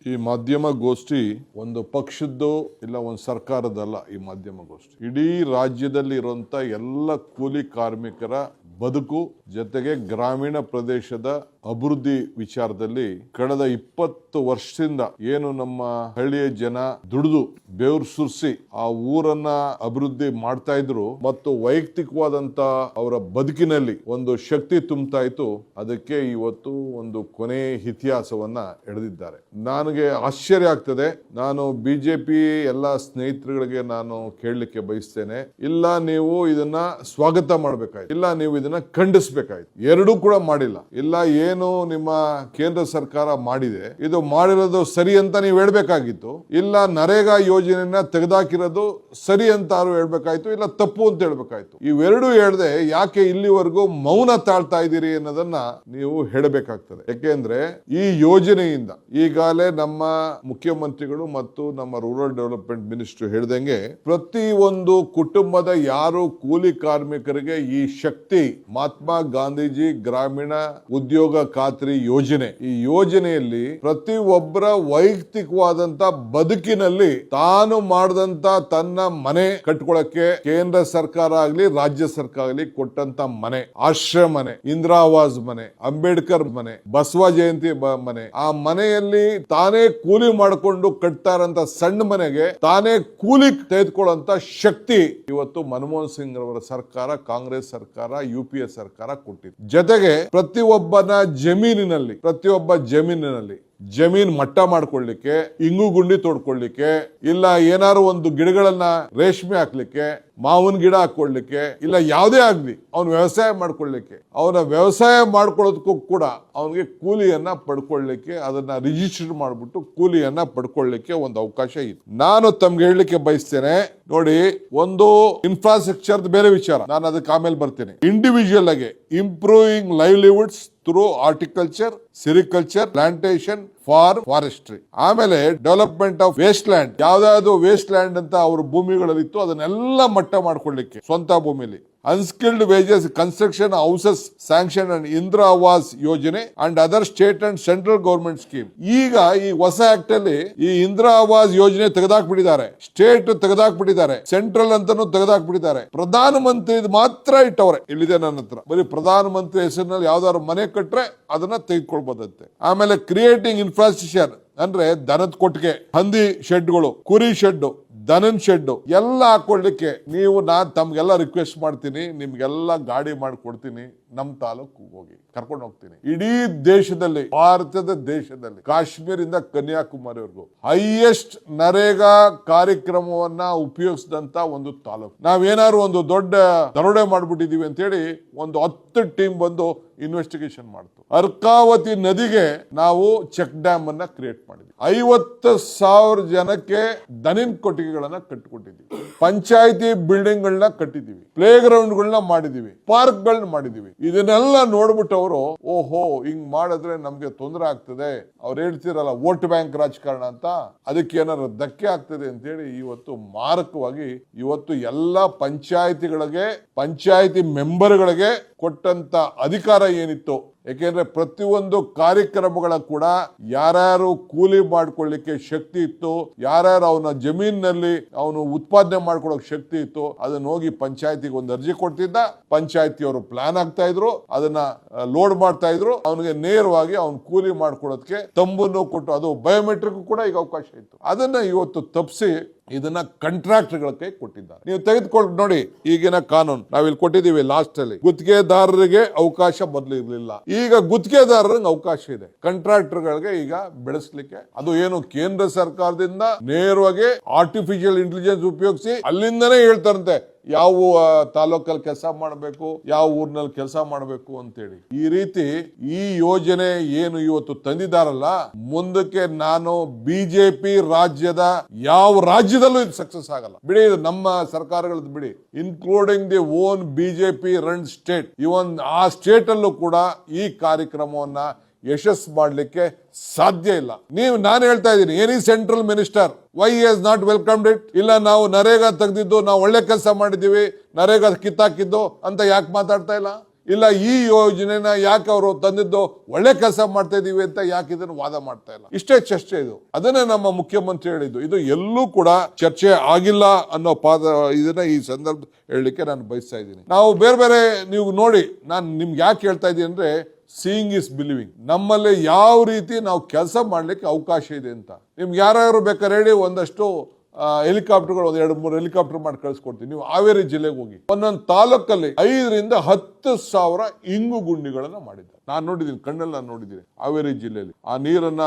ಈ ಮಾಧ್ಯಮ ಗೋಷ್ಠಿ ಒಂದು ಪಕ್ಷದ್ದು ಇಲ್ಲ ಒಂದು ಸರ್ಕಾರದಲ್ಲ. ಈ ಮಾಧ್ಯಮ ಗೋಷ್ಠಿ ಇಡೀ ರಾಜ್ಯದಲ್ಲಿ ಇರುವಂತ ಎಲ್ಲ ಕೂಲಿ ಕಾರ್ಮಿಕರ ಬದುಕು ಜೊತೆಗೆ ಗ್ರಾಮೀಣ ಪ್ರದೇಶದ ಅಭಿವೃದ್ಧಿ ವಿಚಾರದಲ್ಲಿ ಕಳೆದ 20 ವರ್ಷದಿಂದ ಏನು ನಮ್ಮ ಹಳ್ಳಿಯ ಜನ ದುಡಿದು ಬೆವರು ಸುರಿಸಿ ಆ ಊರನ್ನ ಅಭಿವೃದ್ಧಿ ಮಾಡ್ತಾ ಇದ್ರು ಮತ್ತು ವೈಯಕ್ತಿಕವಾದಂತ ಅವರ ಬದುಕಿನಲ್ಲಿ ಒಂದು ಶಕ್ತಿ ತುಂಬ್ತಾ ಇತ್ತು. ಅದಕ್ಕೆ ಇವತ್ತು ಒಂದು ಕೊನೆ ಇತಿಹಾಸವನ್ನ ಎಳೆದಿದ್ದಾರೆ. ನನಗೆ ಆಶ್ಚರ್ಯ ಆಗ್ತದೆ. ನಾನು ಬಿಜೆಪಿ ಎಲ್ಲ ಸ್ನೇಹಿತರುಗಳಿಗೆ ನಾನು ಕೇಳಲಿಕ್ಕೆ ಬಯಸ್ತೇನೆ, ಇಲ್ಲ ನೀವು ಇದನ್ನ ಸ್ವಾಗತ ಮಾಡಬೇಕಾಯ್ತು, ಇಲ್ಲ ನೀವು ಇದನ್ನ ಖಂಡಿಸಬೇಕಾಯ್ತು. ಎರಡೂ ಕೂಡ ಮಾಡಿಲ್ಲ. ಇಲ್ಲ ಏನು ನಿಮ್ಮ ಕೇಂದ್ರ ಸರ್ಕಾರ ಮಾಡಿದೆ ಇದು ಮಾಡಿರೋದು ಸರಿ ಅಂತ ನೀವು ಹೇಳ್ಬೇಕಾಗಿತ್ತು, ಇಲ್ಲ ನರೇಗಾ ಯೋಜನೆಯನ್ನ ತೆಗೆದಾಕಿರೋದು ಸರಿ ಅಂತ ಹೇಳ್ಬೇಕಾಯ್ತು, ಇಲ್ಲ ತಪ್ಪು ಅಂತ ಹೇಳ್ಬೇಕಾಯ್ತು. ಇವೆರಡೂ ಹೇಳ್ದೆ ಯಾಕೆ ಇಲ್ಲಿವರೆಗೂ ಮೌನ ತಾಳ್ತಾ ಇದ್ದೀರಿ ಅನ್ನೋದನ್ನ ನೀವು ಹೇಳಬೇಕಾಗ್ತದೆ. ಯಾಕೆಂದ್ರೆ ಈ ಯೋಜನೆಯಿಂದ ಈಗಾಗಲೇ ನಮ್ಮ ಮುಖ್ಯಮಂತ್ರಿಗಳು ಮತ್ತು ನಮ್ಮ ರೂರಲ್ ಡೆವಲಪ್ಮೆಂಟ್ ಮಿನಿಸ್ಟರ್ ಹೇಳ್ದಂಗೆ ಪ್ರತಿ ಒಂದು ಕುಟುಂಬದ ಯಾರು ಕೂಲಿ ಕಾರ್ಮಿಕರಿಗೆ ಈ ಶಕ್ತಿ ಮಹಾತ್ಮ ಗಾಂಧೀಜಿ ಗ್ರಾಮೀಣ ಉದ್ಯೋಗ ಖಾತ್ರಿ ಯೋಜನೆ, ಈ ಯೋಜನೆಯಲ್ಲಿ ಪ್ರತಿ ಒಬ್ಬರ ವೈಯಕ್ತಿಕವಾದಂತ ಬದುಕಿನಲ್ಲಿ ತಾನು ಮಾಡಿದಂತ ತನ್ನ ಮನೆ ಕಟ್ಕೊಳ್ಳಕ್ಕೆ ಕೇಂದ್ರ ಸರ್ಕಾರ ಆಗ್ಲಿ ರಾಜ್ಯ ಸರ್ಕಾರ ಆಗ್ಲಿ ಕೊಟ್ಟಂತ ಮನೆ, ಆಶ್ರಯ ಮನೆ, ಇಂದಿರಾ ಆವಾಸ್ ಮನೆ, ಅಂಬೇಡ್ಕರ್ ಮನೆ, ಬಸವ ಜಯಂತಿ ಮನೆ, ಆ ಮನೆಯಲ್ಲಿ ತಾನೇ ಕೂಲಿ ಮಾಡಿಕೊಂಡು ಕಟ್ತಾ ಇರೋಂತ ಸಣ್ಣ ಮನೆಗೆ ತಾನೇ ಕೂಲಿ ತೆಗೆದುಕೊಳ್ಳುವಂತ ಶಕ್ತಿ ಇವತ್ತು ಮನಮೋಹನ್ ಸಿಂಗ್ ಅವರ ಸರ್ಕಾರ, ಕಾಂಗ್ರೆಸ್ ಸರ್ಕಾರ, UPA ಸರ್ಕಾರ ಕೊಟ್ಟಿದೆ. ಜೊತೆಗೆ ಪ್ರತಿಯೊಬ್ಬನ ಜಮೀನಿನಲ್ಲಿ ಜಮೀನ್ ಮಟ್ಟ ಮಾಡ್ಕೊಳ್ಳಿಕ್ಕೆ, ಇಂಗು ಗುಂಡಿ ತೋಡ್ಕೊಳ್ಳಿಕ್ಕೆ, ಇಲ್ಲ ಏನಾರು ಒಂದು ಗಿಡಗಳನ್ನ ರೇಷ್ಮೆ ಹಾಕ್ಲಿಕ್ಕೆ, ಮಾವಿನ ಗಿಡ ಹಾಕೊಳ್ಳಿಕ್ಕೆ, ಇಲ್ಲ ಯಾವುದೇ ಆಗ್ಲಿ ಅವನು ವ್ಯವಸಾಯ ಮಾಡ್ಕೊಳ್ಳಿಕ್ಕೆ, ಅವನ ವ್ಯವಸಾಯ ಮಾಡ್ಕೊಳ್ಳೋದಕ್ಕೂ ಕೂಡ ಅವನಿಗೆ ಕೂಲಿಯನ್ನ ಪಡ್ಕೊಳ್ಳಿಕ್ಕೆ, ಅದನ್ನ ರಿಜಿಸ್ಟರ್ ಮಾಡ್ಬಿಟ್ಟು ಕೂಲಿಯನ್ನ ಪಡ್ಕೊಳ್ಳಿಕ್ಕೆ ಒಂದು ಅವಕಾಶ ಇದೆ. ನಾನು ತಮ್ಗೆ ಹೇಳಲಿಕ್ಕೆ ಬಯಸ್ತೇನೆ, ನೋಡಿ, ಒಂದು ಇನ್ಫ್ರಾಸ್ಟ್ರಕ್ಚರ್ ಬೇರೆ ವಿಚಾರ, ನಾನು ಅದಕ್ಕೆ ಆಮೇಲೆ ಬರ್ತೀನಿ. ಇಂಡಿವಿಜುವಲ್ ಆಗಿ improving livelihoods through horticulture, sericulture, plantation, forestry, ಆಮೇಲೆ ಡೆವಲಪ್ಮೆಂಟ್ ಆಫ್ ವೇಸ್ಟ್ ಲ್ಯಾಂಡ್, ಯಾವ್ದಾದ್ರು ವೇಸ್ಟ್ ಲ್ಯಾಂಡ್ ಅಂತ ಅವ್ರ ಭೂಮಿಗಳಲ್ಲಿತ್ತು ಅದನ್ನೆಲ್ಲ ಮಟ್ಟ ಮಾಡ್ಕೊಳ್ಳಿಕ್ಕೆ ಸ್ವಂತ ಭೂಮಿಲಿ. Unskilled wages construction houses sanction and Indira Awas ಯೋಜನೆ and other state and central government scheme. ಈಗ ಈ ಹೊಸ ಆಕ್ಟ್ ಅಲ್ಲಿ ಈ ಇಂದಿರಾ ಆವಾಸ್ ಯೋಜನೆ ತೆಗೆದಾಕ್ಬಿಟ್ಟಿದ್ದಾರೆ, ಸ್ಟೇಟ್ ತೆಗೆದಾಕ್ಬಿಟ್ಟಿದ್ದಾರೆ, ಸೆಂಟ್ರಲ್ ಅಂತಾನು ತೆಗೆದಾಕ್ಬಿಟ್ಟಿದ್ದಾರೆ. ಪ್ರಧಾನ ಮಂತ್ರಿ ಮಾತ್ರ ಇಟ್ಟವ್ರೆ. ಇಲ್ಲಿದೆ ನನ್ನ ಹತ್ರ, ಬರೀ ಪ್ರಧಾನ ಮಂತ್ರಿ ಹೆಸರಿನಲ್ಲಿ ಯಾವ್ದಾದ್ರು ಮನೆ ಕಟ್ರೆ ಅದನ್ನ ತೆಗೆದುಕೊಳ್ಬೋದಂತೆ. ಆಮೇಲೆ ಕ್ರಿಯೇಟಿಂಗ್ ಇನ್ಫ್ರಾಸ್ಟ್ರಕ್ಚರ್ ಅಂದ್ರೆ ದನದ ಕೊಟ್ಟಿಗೆ, ಹಂದಿ ಶೆಡ್ಗಳು, ಕುರಿ ಶೆಡ್, ದನನ್ ಶೆಡ್ ಎಲ್ಲ ಹಾಕೊಳ್ಳಿಕ್ಕೆ ನೀವು, ನಾನ್ ತಮ್ಗೆಲ್ಲ ರಿಕ್ವೆಸ್ಟ್ ಮಾಡ್ತೀನಿ, ನಿಮ್ಗೆಲ್ಲ ಗಾಡಿ ಮಾಡಿಕೊಡ್ತೀನಿ, ನಮ್ ತಾಲೂಕು ಹೋಗಿ ಕರ್ಕೊಂಡು ಹೋಗ್ತೀನಿ. ಇಡೀ ದೇಶದಲ್ಲಿ, ಭಾರತದ ದೇಶದಲ್ಲಿ ಕಾಶ್ಮೀರಿಂದ ಕನ್ಯಾಕುಮಾರಿವರೆಗೂ ಹೈಯೆಸ್ಟ್ ನರೇಗಾ ಕಾರ್ಯಕ್ರಮವನ್ನ ಉಪಯೋಗಿಸಿದಂತ ಒಂದು ತಾಲೂಕು. ನಾವೇನಾದ್ರು ಒಂದು ದೊಡ್ಡ ದರೋಡೆ ಮಾಡ್ಬಿಟ್ಟಿದೀವಿ ಅಂತ ಹೇಳಿ ಒಂದು 10 ಟೀಮ್ ಬಂದು ಇನ್ವೆಸ್ಟಿಗೇಷನ್ ಮಾಡ್ತು. ಅರ್ಕಾವತಿ ನದಿಗೆ ನಾವು ಚೆಕ್ ಡ್ಯಾಮ್ ಅನ್ನ ಕ್ರಿಯೇಟ್ ಮಾಡಿದ್ವಿ. 50,000 ಜನಕ್ಕೆ ದನಿನ್ ಕೊಟ್ಟಿಗೆಗಳನ್ನ ಕಟ್ಟಿಕೊಟ್ಟಿದ್ವಿ, ಪಂಚಾಯತಿ ಬಿಲ್ಡಿಂಗ್ ಗಳನ್ನ ಕಟ್ಟಿದೀವಿ, ಪ್ಲೇ ಗ್ರೌಂಡ್ ಗಳನ್ನ ಮಾಡಿದೀವಿ, ಪಾರ್ಕ್ ಗಳನ್ನ ಮಾಡಿದೀವಿ. ಇದನ್ನೆಲ್ಲ ನೋಡ್ಬಿಟ್ಟು ಅವರು, ಓಹೋ ಹಿಂಗ್ ಮಾಡಿದ್ರೆ ನಮ್ಗೆ ತೊಂದರೆ ಆಗ್ತದೆ, ಅವ್ರು ಹೇಳ್ತಿರಲ್ಲ ವೋಟ್ ಬ್ಯಾಂಕ್ ರಾಜಕಾರಣ ಅಂತ, ಅದಕ್ಕೆ ಏನಾದ್ರು ಧಕ್ಕೆ ಆಗ್ತದೆ ಅಂತ ಹೇಳಿ ಇವತ್ತು ಮಾರಕವಾಗಿ ಇವತ್ತು ಎಲ್ಲ ಪಂಚಾಯತಿಗಳಿಗೆ, ಪಂಚಾಯತಿ ಮೆಂಬರ್ಗಳಿಗೆ ಕೊಟ್ಟಂತ ಅಧಿಕಾರ ಏನಿತ್ತು, ಯಾಕೆಂದ್ರೆ ಪ್ರತಿಯೊಂದು ಕಾರ್ಯಕ್ರಮಗಳ ಕೂಡ ಯಾರ್ಯಾರು ಕೂಲಿ ಮಾಡ್ಕೊಳ್ಳಿಕ್ಕೆ ಶಕ್ತಿ ಇತ್ತು, ಯಾರ್ಯಾರು ಅವನ ಜಮೀನಿನಲ್ಲಿ ಅವನು ಉತ್ಪಾದನೆ ಮಾಡ್ಕೊಳ್ಳೋಕೆ ಶಕ್ತಿ ಇತ್ತು, ಅದನ್ನ ಹೋಗಿ ಪಂಚಾಯತಿಗೆ ಒಂದು ಅರ್ಜಿ ಕೊಡ್ತಿದ್ದ, ಪಂಚಾಯತಿಯವರು ಪ್ಲಾನ್ ಆಗ್ತಾ ಇದ್ರು, ಅದನ್ನ ಲೋಡ್ ಮಾಡ್ತಾ ಇದ್ರು, ಅವನಿಗೆ ನೇರವಾಗಿ ಅವನು ಕೂಲಿ ಮಾಡ್ಕೊಳ್ಳೋದಕ್ಕೆ ತಂಬನ್ನು ಕೊಟ್ಟು, ಅದು ಬಯೋಮೆಟ್ರಿಕ್ ಕೂಡ ಈಗ ಅವಕಾಶ ಇತ್ತು. ಅದನ್ನ ಇವತ್ತು ತಪ್ಪಿಸಿ ಇದನ್ನ ಕಾಂಟ್ರಾಕ್ಟರ್ಗಳ ಕೈ ಕೊಟ್ಟಿದ್ದಾರೆ. ನೀವು ತೆಗೆದುಕೊಂಡು ನೋಡಿ, ಈಗಿನ ಕಾನೂನು ನಾವಿಲ್ಲಿ ಕೊಟ್ಟಿದ್ದೀವಿ ಲಾಸ್ಟ್ ಅಲ್ಲಿ, ಗುತ್ತಿಗೆದಾರರಿಗೆ ಅವಕಾಶ ಮೊದಲು ಇರಲಿಲ್ಲ, ಈಗ ಗುತ್ತಿಗೆದಾರರಿಗೆ ಅವಕಾಶ ಇದೆ. ಕಾಂಟ್ರಾಕ್ಟರ್ಗಳಿಗೆ ಈಗ ಬೆಳೆಸಲಿಕ್ಕೆ, ಅದು ಏನು ಕೇಂದ್ರ ಸರ್ಕಾರದಿಂದ ನೇರವಾಗಿ ಆರ್ಟಿಫಿಷಿಯಲ್ ಇಂಟೆಲಿಜೆನ್ಸ್ ಉಪಯೋಗಿಸಿ ಅಲ್ಲಿಂದನೇ ಹೇಳ್ತಾರಂತೆ ಯಾವ ತಾಲೂಕಲ್ಲಿ ಕೆಲಸ ಮಾಡಬೇಕು, ಯಾವ ಊರಿನಲ್ಲಿ ಕೆಲಸ ಮಾಡಬೇಕು ಅಂತೇಳಿ. ಈ ರೀತಿ ಈ ಯೋಜನೆ ಏನು ಇವತ್ತು ತಂದಿದ್ದಾರಲ್ಲ, ಮುಂದಕ್ಕೆ ನಾನು ಬಿಜೆಪಿ ರಾಜ್ಯದ ಯಾವ ರಾಜ್ಯದಲ್ಲೂ ಇದು ಸಕ್ಸಸ್ ಆಗಲ್ಲ. ಬಿಡಿ, ಇದು ನಮ್ಮ ಸರ್ಕಾರಗಳದ್ದು ಬಿಡಿ, including the own BJP run state, even ಆ ಸ್ಟೇಟ್ ಅಲ್ಲೂ ಕೂಡ ಈ ಕಾರ್ಯಕ್ರಮವನ್ನ ಯಶಸ್ಸು ಮಾಡಲಿಕ್ಕೆ ಸಾಧ್ಯ ಇಲ್ಲ. ನಾನು ಹೇಳ್ತಾ ಇದ್ದೀನಿ, any central minister Y has not welcomed it? ಇಲ್ಲ ನಾವು ನರೇಗಾ ತೆಗೆದಿದ್ದು ನಾವು ಒಳ್ಳೆ ಕೆಲಸ ಮಾಡಿದ್ದೀವಿ, ನರೇಗಾ ಕಿತ್ತಾಕಿದ್ದು ಅಂತ ಯಾಕೆ ಮಾತಾಡ್ತಾ ಇಲ್ಲ? ಇಲ್ಲ ಈ ಯೋಜನೆನ ಯಾಕೆ ಅವರು ತಂದಿದ್ದು ಒಳ್ಳೆ ಕೆಲಸ ಮಾಡ್ತಾ ಇದೀವಿ ಅಂತ ಯಾಕೆ ಇದನ್ನು ವಾದ ಮಾಡ್ತಾ ಇಲ್ಲ. ಇಷ್ಟೇ ಚರ್ಚೆ ಇದು. ಅದನ್ನೇ ನಮ್ಮ ಮುಖ್ಯಮಂತ್ರಿ ಹೇಳಿದ್ದು. ಇದು ಎಲ್ಲೂ ಕೂಡ ಚರ್ಚೆ ಆಗಿಲ್ಲ ಅನ್ನೋ ಇದನ್ನ ಈ ಸಂದರ್ಭ ಹೇಳಲಿಕ್ಕೆ ನಾನು ಬಯಸ್ತಾ ಇದ್ದೀನಿ. ನಾವು ಬೇರೆ ಬೇರೆ ನೀವು ನೋಡಿ, ನಾನು ನಿಮ್ಗೆ ಯಾಕೆ ಹೇಳ್ತಾ ಇದ್ದೀನಿ ಅಂದ್ರೆ, ಸೀಯಿಂಗ್ ಇಸ್ ಬಿಲೀವಿಂಗ್. ನಮ್ಮಲ್ಲಿ ಯಾವ ರೀತಿ ನಾವು ಕೆಲಸ ಮಾಡ್ಲಿಕ್ಕೆ ಅವಕಾಶ ಇದೆ ಅಂತ ನಿಮ್ಗೆ ಯಾರು ಬೇಕಾದ್ರೆ ಹೇಳಿ, ಒಂದಷ್ಟು ಹೆಲಿಕಾಪ್ಟರ್ಗಳು, 2-3 ಹೆಲಿಕಾಪ್ಟರ್ ಮಾಡಿ ಕಳಿಸ್ಕೊಡ್ತೀವಿ. ನೀವು ಹಾವೇರಿ ಜಿಲ್ಲೆಗೆ ಹೋಗಿ, ಒಂದೊಂದು ತಾಲೂಕಲ್ಲಿ 5,000-10,000 ಇಂಗು ಗುಂಡಿಗಳನ್ನ ಮಾಡಿದ್ದಾರೆ. ನಾನು ನೋಡಿದ್ದೀನಿ, ಕಣ್ಣಲ್ಲಿ ನಾನು ನೋಡಿದ್ದೀನಿ. ಹಾವೇರಿ ಜಿಲ್ಲೆಯಲ್ಲಿ ಆ ನೀರನ್ನ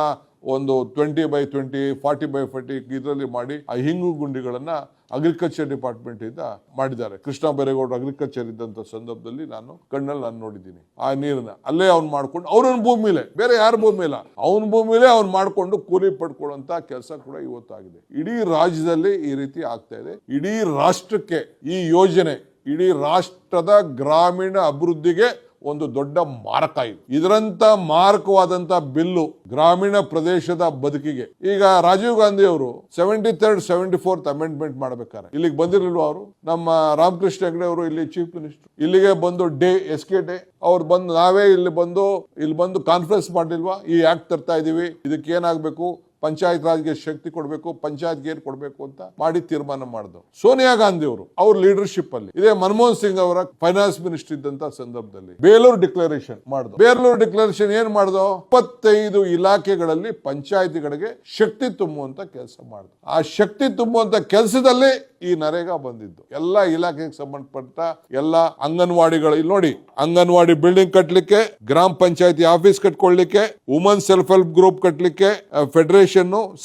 ಒಂದು 20x20, 40x40 ಇದರಲ್ಲಿ ಮಾಡಿ ಆ ಹಿಂಗು ಗುಂಡಿಗಳನ್ನ ಅಗ್ರಿಕಲ್ಚರ್ ಡಿಪಾರ್ಟ್ಮೆಂಟ್ ಇಂದ ಮಾಡಿದ್ದಾರೆ. ಕೃಷ್ಣ ಬೈರೇಗೌಡರು ಅಗ್ರಿಕಲ್ಚರ್ ಇದ್ದಂತ ಸಂದರ್ಭದಲ್ಲಿ ನಾನು ಕಣ್ಣಲ್ಲಿ ನಾನು ನೋಡಿದ್ದೀನಿ. ಆ ನೀರನ್ನ ಅಲ್ಲೇ ಅವ್ನು ಮಾಡ್ಕೊಂಡು, ಅವ್ರನ್ನ ಭೂಮಿಲೇ, ಬೇರೆ ಯಾರ ಭೂಮಿ ಇಲ್ಲ, ಅವನ ಭೂಮಿಲೇ ಅವ್ನು ಮಾಡ್ಕೊಂಡು ಕೂಲಿ ಪಡ್ಕೊಳ್ಳುವಂತ ಕೆಲಸ ಕೂಡ ಇವತ್ತಾಗಿದೆ. ಇಡೀ ರಾಜ್ಯದಲ್ಲಿ ಈ ರೀತಿ ಆಗ್ತಾ ಇದೆ. ಇಡೀ ರಾಷ್ಟ್ರಕ್ಕೆ ಈ ಯೋಜನೆ, ಇಡೀ ರಾಷ್ಟ್ರದ ಗ್ರಾಮೀಣ ಅಭಿವೃದ್ಧಿಗೆ ಒಂದು ದೊಡ್ಡ ಮಾರಕ ಇದು. ಇದರಂತ ಮಾರಕವಾದಂತ ಬಿಲ್ಲು ಗ್ರಾಮೀಣ ಪ್ರದೇಶದ ಬದುಕಿಗೆ. ಈಗ ರಾಜೀವ್ ಗಾಂಧಿ ಅವರು 73rd 74th ಅಮೆಂಡ್ಮೆಂಟ್ ಮಾಡ್ಬೇಕಾರೆ ಇಲ್ಲಿಗೆ ಬಂದಿರಲಿಲ್ವಾ ಅವರು? ನಮ್ಮ ರಾಮಕೃಷ್ಣ ಹೆಗಡೆ ಅವರು ಇಲ್ಲಿ ಚೀಫ್ ಮಿನಿಸ್ಟರ್ ಇಲ್ಲಿಗೆ ಬಂದು SK ಡೇ ಅವ್ರು ಬಂದು, ನಾವೇ ಇಲ್ಲಿ ಬಂದು ಕಾನ್ಫರೆನ್ಸ್ ಮಾಡಿಲ್ವಾ? ಈ ಆಕ್ಟ್ ತರ್ತಾ ಇದೀವಿ, ಇದಕ್ಕೆ ಏನಾಗಬೇಕು, ಪಂಚಾಯತ್ ರಾಜ್ಗೆ ಶಕ್ತಿ ಕೊಡಬೇಕು, ಪಂಚಾಯತ್ಗೆ ಏನ್ ಕೊಡಬೇಕು ಅಂತ ಮಾಡಿ ತೀರ್ಮಾನ ಮಾಡಿದ್ರು. ಸೋನಿಯಾ ಗಾಂಧಿ ಅವರು ಅವ್ರ ಲೀಡರ್ಶಿಪ್ ಅಲ್ಲಿ, ಇದೇ ಮನಮೋಹನ್ ಸಿಂಗ್ ಅವರ ಫೈನಾನ್ಸ್ ಮಿನಿಸ್ಟರ್ ಇದ್ದಂತ ಸಂದರ್ಭದಲ್ಲಿ ಬೇಲೂರು ಡಿಕ್ಲರೇಷನ್ ಮಾಡಿದ್ರು. ಬೇಲೂರು ಡಿಕ್ಲರೇಷನ್ ಏನ್ ಮಾಡಿದ್ರು? 25 ಇಲಾಖೆಗಳಲ್ಲಿ ಪಂಚಾಯತಿಗಳಿಗೆ ಶಕ್ತಿ ತುಂಬುವಂತ ಕೆಲಸ ಮಾಡಿದ್ರು. ಆ ಶಕ್ತಿ ತುಂಬುವಂತ ಕೆಲಸದಲ್ಲಿ ಈ ನರೇಗಾ ಬಂದಿದ್ದು. ಎಲ್ಲ ಇಲಾಖೆಗೆ ಸಂಬಂಧಪಟ್ಟ ಎಲ್ಲ ಅಂಗನವಾಡಿಗಳು, ಇಲ್ಲಿ ನೋಡಿ, ಅಂಗನವಾಡಿ ಬಿಲ್ಡಿಂಗ್ ಕಟ್ಟಲಿಕ್ಕೆ, ಗ್ರಾಮ ಪಂಚಾಯತಿ ಆಫೀಸ್ ಕಟ್ಕೊಳ್ಳಿಕ್ಕೆ, ವುಮನ್ ಸೆಲ್ಫ್ ಹೆಲ್ಪ್ ಗ್ರೂಪ್ ಕಟ್ಟಲಿಕ್ಕೆ, ಫೆಡರೇಷನ್,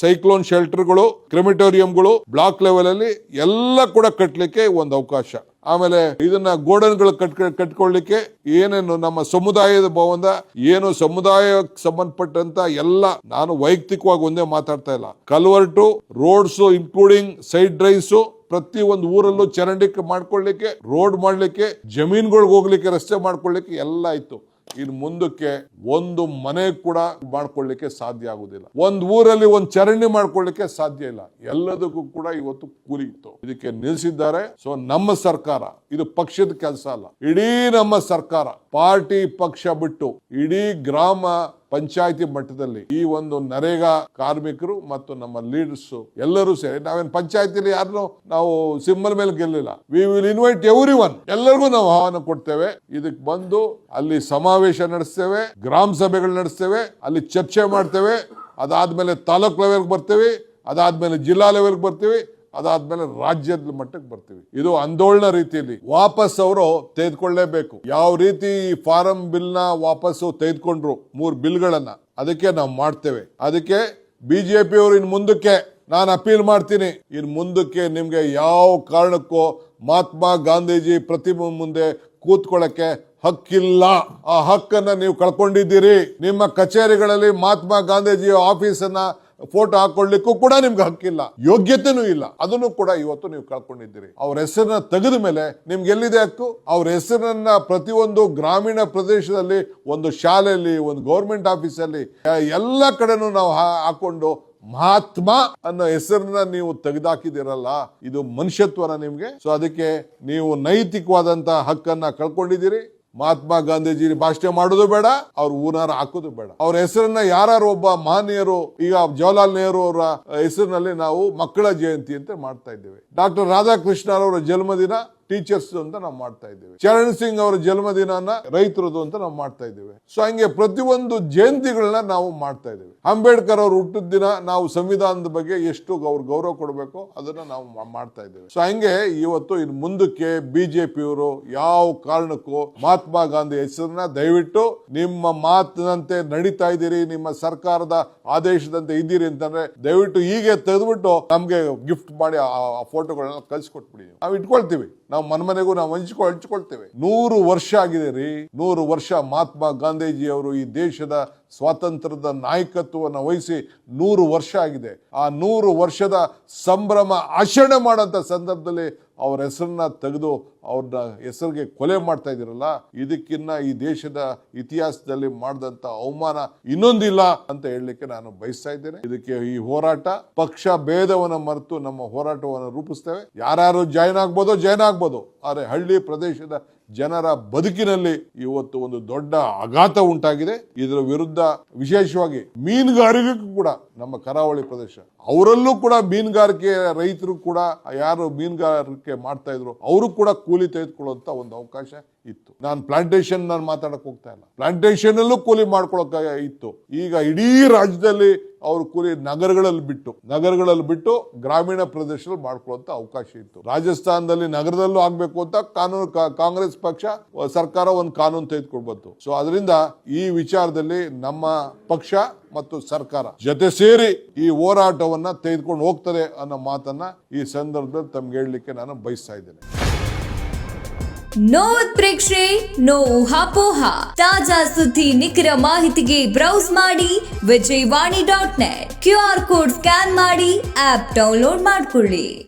ಸೈಕ್ಲೋನ್ ಶೆಲ್ಟರ್ಗಳು, ಕ್ರಿಮಿಟೋರಿಯಂಗಳು, ಬ್ಲಾಕ್ ಲೆವೆಲ್ ಅಲ್ಲಿ ಎಲ್ಲ ಕೂಡ ಕಟ್ಟಲಿಕ್ಕೆ ಒಂದು ಅವಕಾಶ. ಆಮೇಲೆ ಇದನ್ನ ಗೋಡನ್ಗಳು ಕಟ್ಕೊಳ್ಳಿಕ್ಕೆ, ಏನೇನು ನಮ್ಮ ಸಮುದಾಯದ ಭವನ, ಏನು ಸಮುದಾಯಕ್ಕೆ ಸಂಬಂಧಪಟ್ಟಂತ ಎಲ್ಲ, ನಾನು ವೈಯಕ್ತಿಕವಾಗಿ ಒಂದೇ ಮಾತಾಡ್ತಾ ಇಲ್ಲ, ಕಲ್ವರ್ಟು, ರೋಡ್ಸ್ ಇನ್ಕ್ಲೂಡಿಂಗ್ ಸೈಡ್ ಡ್ರೈವ್ಸ್, ಪ್ರತಿ ಒಂದು ಊರಲ್ಲೂ ಚರಂಡಿ ಮಾಡ್ಕೊಳ್ಳಿಕ್ಕೆ, ರೋಡ್ ಮಾಡ್ಲಿಕ್ಕೆ, ಜಮೀನುಗಳಿಗೆ ಹೋಗ್ಲಿಕ್ಕೆ, ರಸ್ತೆ ಮಾಡ್ಕೊಳ್ಳಿಕ್ಕೆ ಎಲ್ಲ ಇತ್ತು. ಇನ್ನು ಮುಂದಕ್ಕೆ ಒಂದು ಮನೆ ಕೂಡ ಮಾಡ್ಕೊಳ್ಳಿಕ್ಕೆ ಸಾಧ್ಯ ಆಗುದಿಲ್ಲ. ಒಂದು ಊರಲ್ಲಿ ಒಂದು ಚರಂಡಿ ಮಾಡ್ಕೊಳ್ಳಿಕ್ಕೆ ಸಾಧ್ಯ ಇಲ್ಲ. ಎಲ್ಲದಕ್ಕೂ ಕೂಡ ಇವತ್ತು ಕೂಲಿ ಇತ್ತು. ಇದಕ್ಕೆ ನಿಲ್ಲಿಸಿದ್ದಾರೆ. ಸೊ ನಮ್ಮ ಸರ್ಕಾರ, ಇದು ಪಕ್ಷದ ಕೆಲಸ ಅಲ್ಲ, ಇಡೀ ನಮ್ಮ ಸರ್ಕಾರ, ಪಾರ್ಟಿ ಪಕ್ಷ ಬಿಟ್ಟು ಇಡೀ ಗ್ರಾಮ ಪಂಚಾಯತಿ ಮಟ್ಟದಲ್ಲಿ ಈ ಒಂದು ನರೇಗಾ ಕಾರ್ಮಿಕರು ಮತ್ತು ನಮ್ಮ ಲೀಡರ್ಸ್ ಎಲ್ಲರೂ ಸೇರಿ, ನಾವೇನು ಪಂಚಾಯತಿಲಿ ಯಾರನ್ನು ನಾವು ಸಿಂಬಲ್ ಮೇಲೆ ಗೆಲ್ಲಿಲ್ಲ. ವಿ ವಿಲ್ ಇನ್ವೈಟ್ ಎವ್ರಿವನ್, ಎಲ್ಲರಿಗೂ ನಾವು ಆಹ್ವಾನ ಕೊಡ್ತೇವೆ. ಇದಕ್ಕೆ ಬಂದು ಅಲ್ಲಿ ಸಮಾವೇಶ ನಡೆಸ್ತೇವೆ, ಗ್ರಾಮ ಸಭೆಗಳು ನಡೆಸ್ತೇವೆ, ಅಲ್ಲಿ ಚರ್ಚೆ ಮಾಡ್ತೇವೆ. ಅದಾದ್ಮೇಲೆ ತಾಲೂಕ್ ಲೆವೆಲ್ಗೆ ಬರ್ತೀವಿ, ಅದಾದ್ಮೇಲೆ ಜಿಲ್ಲಾ ಲೆವೆಲ್ಗೆ ಬರ್ತೀವಿ, ಅದಾದ್ಮೇಲೆ ರಾಜ್ಯದ ಮಟ್ಟಕ್ಕೆ ಬರ್ತೀವಿ. ಇದು ಆಂದೋಲನ ರೀತಿಯಲ್ಲಿ ವಾಪಸ್ ಅವರು ತೆಗೆದುಕೊಳ್ಳೇಬೇಕು. ಯಾವ ರೀತಿ ಈ ಫಾರಂ ಬಿಲ್ ನ ವಾಪಸ್ಸು ತೆಗೆದುಕೊಂಡ್ರು 3 ಬಿಲ್ಗಳನ್ನ, ಅದಕ್ಕೆ ನಾವು ಮಾಡ್ತೇವೆ. ಅದಕ್ಕೆ ಬಿಜೆಪಿ ಅವರು ಇನ್ ಮುಂದಕ್ಕೆ ನಾನು ಅಪೀಲ್ ಮಾಡ್ತೀನಿ, ಇನ್ ಮುಂದಕ್ಕೆ ನಿಮ್ಗೆ ಯಾವ ಕಾರಣಕ್ಕೂ ಮಹಾತ್ಮ ಗಾಂಧೀಜಿ ಪ್ರತಿಮೆ ಮುಂದೆ ಕೂತ್ಕೊಳ್ಳಕ್ಕೆ ಹಕ್ಕಿಲ್ಲ. ಆ ಹಕ್ಕನ್ನ ನೀವು ಕಳ್ಕೊಂಡಿದ್ದೀರಿ. ನಿಮ್ಮ ಕಚೇರಿಗಳಲ್ಲಿ ಮಹಾತ್ಮ ಗಾಂಧೀಜಿ ಆಫೀಸನ್ನ ಫೋಟೋ ಹಾಕೊಳ್ಳಿಕ್ಕೂ ಕೂಡ ನಿಮ್ಗೆ ಹಕ್ಕಿಲ್ಲ, ಯೋಗ್ಯತೆನೂ ಇಲ್ಲ. ಅದನ್ನು ಕೂಡ ಇವತ್ತು ನೀವು ಕಳ್ಕೊಂಡಿದ್ದೀರಿ. ಅವ್ರ ಹೆಸರನ್ನ ತೆಗೆದ ಮೇಲೆ ನಿಮ್ಗೆ ಎಲ್ಲಿದೆ ಹಕ್ಕು? ಅವ್ರ ಹೆಸರನ್ನ ಪ್ರತಿಯೊಂದು ಗ್ರಾಮೀಣ ಪ್ರದೇಶದಲ್ಲಿ, ಒಂದು ಶಾಲೆಯಲ್ಲಿ, ಒಂದು ಗೌರ್ಮೆಂಟ್ ಆಫೀಸಲ್ಲಿ, ಎಲ್ಲ ಕಡೆನೂ ನಾವು ಹಾಕೊಂಡು ಮಹಾತ್ಮ ಅನ್ನೋ ಹೆಸರನ್ನ ನೀವು ತೆಗೆದಾಕಿದಿರಲ್ಲ, ಇದು ಮನುಷ್ಯತ್ವನ ನಿಮ್ಗೆ? ಸೊ ಅದಕ್ಕೆ ನೀವು ನೈತಿಕವಾದಂತ ಹಕ್ಕನ್ನ ಕಳ್ಕೊಂಡಿದ್ದೀರಿ. ಮಹಾತ್ಮ ಗಾಂಧೀಜಿ ಭಾಷಣ ಮಾಡೋದು ಬೇಡ, ಅವ್ರ ಊನಾರ ಹಾಕೋದು ಬೇಡ. ಅವ್ರ ಹೆಸರನ್ನ ಯಾರು ಒಬ್ಬ ಮಹನೀಯರು, ಈಗ ಜವಾಹರ್ಲಾಲ್ ನೆಹರು ಅವರ ಹೆಸರಿನಲ್ಲಿ ನಾವು ಮಕ್ಕಳ ಜಯಂತಿ ಅಂತ ಮಾಡ್ತಾ ಇದ್ದೇವೆ. ಡಾಕ್ಟರ್ ರಾಧಾಕೃಷ್ಣ ಅವರ ಜನ್ಮದಿನ ಟೀಚರ್ಸ್ ಅಂತ ನಾವು ಮಾಡ್ತಾ ಇದ್ದೇವೆ. ಚರಣ್ ಸಿಂಗ್ ಅವರ ಜನ್ಮದಿನ ರೈತರದು ಅಂತ ನಾವು ಮಾಡ್ತಾ ಇದ್ದೇವೆ. ಸೊ ಹಂಗೆ ಪ್ರತಿಯೊಂದು ಜಯಂತಿಗಳನ್ನ ನಾವು ಮಾಡ್ತಾ ಇದ್ದೇವೆ. ಅಂಬೇಡ್ಕರ್ ಅವರು ಹುಟ್ಟಿದ ದಿನ ನಾವು ಸಂವಿಧಾನದ ಬಗ್ಗೆ ಎಷ್ಟು ಗೌರವ ಕೊಡಬೇಕು ಅದನ್ನ ನಾವು ಮಾಡ್ತಾ ಇದ್ದೇವೆ. ಸೊ ಹಂಗೆ ಇವತ್ತು ಇನ್ನು ಮುಂದಕ್ಕೆ ಬಿಜೆಪಿಯವರು ಯಾವ ಕಾರಣಕ್ಕೂ ಮಹಾತ್ಮ ಗಾಂಧಿ ಹೆಸರನ್ನ ದಯವಿಟ್ಟು ನಿಮ್ಮ ಮಾತಿನಂತೆ ನಡೀತಾ ಇದ್ದೀರಿ, ನಿಮ್ಮ ಸರ್ಕಾರದ ಆದೇಶದಂತೆ ಇದ್ದೀರಿ ಅಂತಂದ್ರೆ ದಯವಿಟ್ಟು ಹೀಗೆ ತೆಗೆದ್ಬಿಟ್ಟು ನಮ್ಗೆ ಗಿಫ್ಟ್ ಮಾಡಿ ಆ ಫೋಟೋಗಳನ್ನ ಕಳ್ಸಿಕೊಟ್ಬಿಡಿ. ನಾವು ಇಟ್ಕೊಳ್ತೀವಿ, ನಾವು ಮನೆಗೂ ನಾವು ಹಂಚ್ಕೊಳ್ತೇವೆ. 100 ವರ್ಷ ಆಗಿದೆ ರೀ, 100 ವರ್ಷ ಮಹಾತ್ಮ ಗಾಂಧೀಜಿ ಅವರು ಈ ದೇಶದ ಸ್ವಾತಂತ್ರ್ಯದ ನಾಯಕತ್ವವನ್ನು ವಹಿಸಿ 100 ವರ್ಷ ಆಗಿದೆ. ಆ 100 ವರ್ಷದ ಸಂಭ್ರಮ ಆಚರಣೆ ಮಾಡೋಂಥ ಸಂದರ್ಭದಲ್ಲಿ ಅವ್ರ ಹೆಸರನ್ನ ತೆಗೆದು ಅವ್ರನ್ನ ಹೆಸರಿಗೆ ಕೊಲೆ ಮಾಡ್ತಾ ಇದ್ದೀರಲ್ಲ, ಇದಕ್ಕಿನ್ನ ಈ ದೇಶದ ಇತಿಹಾಸದಲ್ಲಿ ಮಾಡಿದಂತ ಅವಮಾನ ಇನ್ನೊಂದಿಲ್ಲ ಅಂತ ಹೇಳಲಿಕ್ಕೆ ನಾನು ಬಯಸ್ತಾ ಇದ್ದೇನೆ. ಇದಕ್ಕೆ ಈ ಹೋರಾಟ ಪಕ್ಷ ಭೇದವನ್ನು ಮರೆತು ನಮ್ಮ ಹೋರಾಟವನ್ನು ರೂಪಿಸ್ತೇವೆ. ಯಾರು ಜಾಯ್ನ್ ಆಗ್ಬೋದು, ಆದ್ರೆ ಹಳ್ಳಿ ಪ್ರದೇಶದ ಜನರ ಬದುಕಿನಲ್ಲಿ ಇವತ್ತು ಒಂದು ದೊಡ್ಡ ಆಘಾತ ಉಂಟಾಗಿದೆ. ಇದರ ವಿರುದ್ಧ ವಿಶೇಷವಾಗಿ ಮೀನುಗಾರಿಕೆಗೂ ಕೂಡ ನಮ್ಮ ಕರಾವಳಿ ಪ್ರದೇಶ ಅವರಲ್ಲೂ ಕೂಡ ಮೀನುಗಾರಿಕೆ ರೈತರು ಕೂಡ ಯಾರು ಮೀನುಗಾರಿಕೆ ಮಾಡ್ತಾ ಇದ್ರು ಅವರು ಕೂಡ ಕೂಲಿ ತೆಗೆದುಕೊಳ್ಳುವಂತ ಒಂದು ಅವಕಾಶ ಇತ್ತು. ನಾನು ಪ್ಲಾಂಟೇಶನ್ ಮಾತಾಡಕ್ ಹೋಗ್ತಾ ಇಲ್ಲ, ಪ್ಲಾಂಟೇಶನ್ ಅಲ್ಲೂ ಕೂಲಿ ಮಾಡ್ಕೊಳಕ ಇತ್ತು. ಈಗ ಇಡೀ ರಾಜ್ಯದಲ್ಲಿ ಅವರು ಕೂಲಿ ನಗರಗಳಲ್ಲಿ ಬಿಟ್ಟು ಗ್ರಾಮೀಣ ಪ್ರದೇಶದಲ್ಲಿ ಮಾಡ್ಕೊಳ್ಳುವಂತ ಅವಕಾಶ ಇತ್ತು. ರಾಜಸ್ಥಾನದಲ್ಲಿ ನಗರದಲ್ಲೂ ಆಗ್ಬೇಕು ಅಂತ ಕಾಂಗ್ರೆಸ್ ಪಕ್ಷ ಸರ್ಕಾರ ಒಂದು ಕಾನೂನು ತೆಗೆದುಕೊಂಡು ಬಂತು. ಸೊ ಅದರಿಂದ ಈ ವಿಚಾರದಲ್ಲಿ ನಮ್ಮ ಪಕ್ಷ ಮತ್ತು ಸರ್ಕಾರ ಜೊತೆ ಸೇರಿ ಈ ಹೋರಾಟವನ್ನ ತೆಗೆದುಕೊಂಡು ಹೋಗ್ತದೆ ಅನ್ನೋ ಮಾತನ್ನ ಈ ಸಂದರ್ಭದಲ್ಲಿ ತಮ್ಗೆ ಹೇಳಲಿಕ್ಕೆ ನಾನು ಬಯಸ್ತಾ ಇದ್ದೇನೆ. ನೋ ಉತ್ಪ್ರೇಕ್ಷೆ, ನೋ ಊಹಾಪೋಹ. ತಾಜಾ ಸುದ್ದಿ ನಿಖರ ಮಾಹಿತಿಗೆ ಬ್ರೌಸ್ ಮಾಡಿ ವಿಜಯವಾಣಿ.net. QR ಕೋಡ್ ಸ್ಕ್ಯಾನ್ ಮಾಡಿ ಆಪ್ ಡೌನ್ಲೋಡ್ ಮಾಡಿಕೊಳ್ಳಿ.